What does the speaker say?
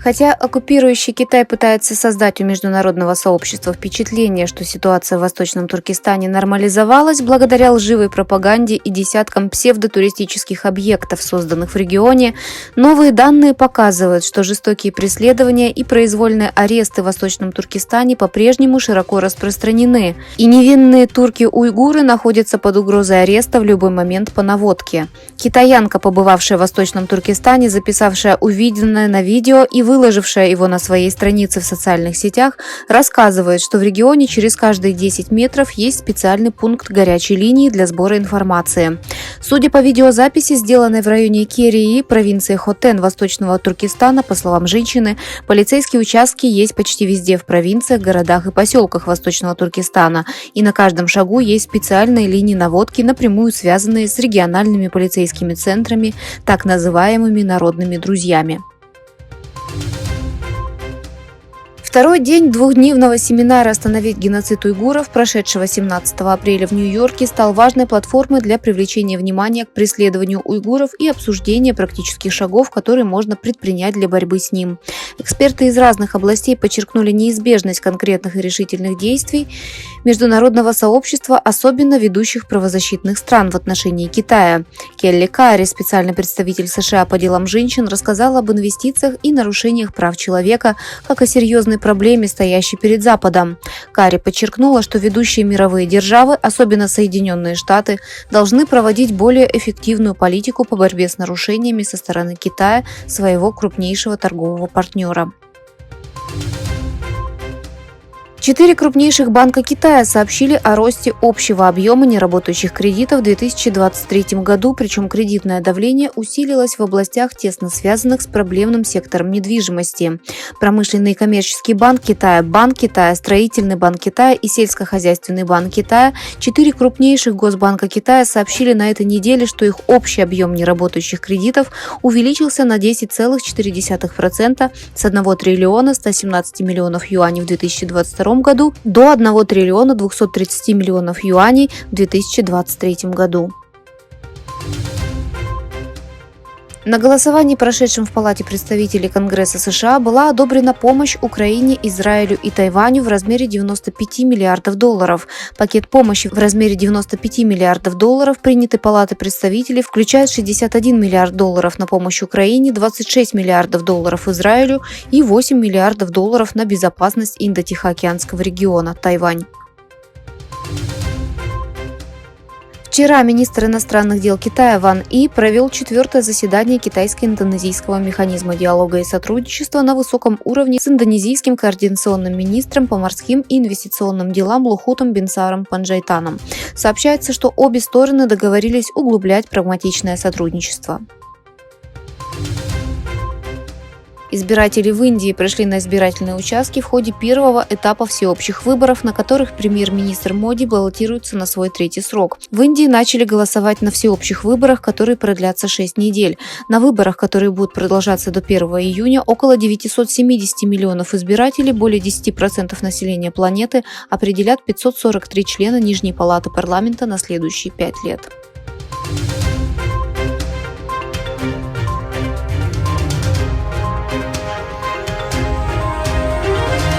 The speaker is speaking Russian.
Хотя оккупирующий Китай пытается создать у международного сообщества впечатление, что ситуация в Восточном Туркестане нормализовалась благодаря лживой пропаганде и десяткам псевдотуристических объектов, созданных в регионе, новые данные показывают, что жестокие преследования и произвольные аресты в Восточном Туркестане по-прежнему широко распространены, и невинные турки-уйгуры находятся под угрозой ареста в любой момент по наводке. Китаянка, побывавшая в Восточном Туркестане, записавшая увиденное на видео и выложившая его на своей странице в социальных сетях, рассказывает, что в регионе через каждые 10 метров есть специальный пункт горячей линии для сбора информации. Судя по видеозаписи, сделанной в районе Керии, провинции Хотен Восточного Туркестана, по словам женщины, полицейские участки есть почти везде в провинциях, городах и поселках Восточного Туркестана, и на каждом шагу есть специальные линии наводки, напрямую связанные с региональными полицейскими центрами, так называемыми народными друзьями. Второй день двухдневного семинара «Остановить геноцид уйгуров», прошедшего 17 апреля в Нью-Йорке, стал важной платформой для привлечения внимания к преследованию уйгуров и обсуждения практических шагов, которые можно предпринять для борьбы с ним. Эксперты из разных областей подчеркнули неизбежность конкретных и решительных действий международного сообщества, особенно ведущих правозащитных стран в отношении Китая. Келли Карри, специальный представитель США по делам женщин, рассказала об инвестициях и нарушениях прав человека как о серьезной проблеме, стоящей перед Западом. Карри подчеркнула, что ведущие мировые державы, особенно Соединенные Штаты, должны проводить более эффективную политику по борьбе с нарушениями со стороны Китая, своего крупнейшего торгового партнера. 4 крупнейших банка Китая сообщили о росте общего объема неработающих кредитов в 2023 году, причем кредитное давление усилилось в областях, тесно связанных с проблемным сектором недвижимости. Промышленный и коммерческий банк Китая, Строительный банк Китая и Сельскохозяйственный банк Китая, 4 крупнейших госбанка Китая сообщили на этой неделе, что их общий объем неработающих кредитов увеличился на 10,4% с 1 триллиона 117 миллионов юаней в 2022 году до 1 триллиона 230 миллионов юаней в 2023 году. На голосовании, прошедшем в Палате представителей Конгресса США, была одобрена помощь Украине, Израилю и Тайваню в размере 95 миллиардов долларов. Пакет помощи в размере 95 миллиардов долларов, принятый Палатой представителей, включает 61 миллиард долларов на помощь Украине, 26 миллиардов долларов Израилю и 8 миллиардов долларов на безопасность Индо-Тихоокеанского региона, Тайвань. Вчера министр иностранных дел Китая Ван И провел 4-е заседание китайско-индонезийского механизма диалога и сотрудничества на высоком уровне с индонезийским координационным министром по морским и инвестиционным делам Лухутом Бинсаром Панджайтаном. Сообщается, что обе стороны договорились углублять прагматичное сотрудничество. Избиратели в Индии пришли на избирательные участки в ходе первого этапа всеобщих выборов, на которых премьер-министр Моди баллотируется на свой 3-й срок. В Индии начали голосовать на всеобщих выборах, которые продлятся 6 недель. На выборах, которые будут продолжаться до 1 июня, около 970 миллионов избирателей, более 10% населения планеты, определят 543 члена Нижней палаты парламента на следующие 5 лет.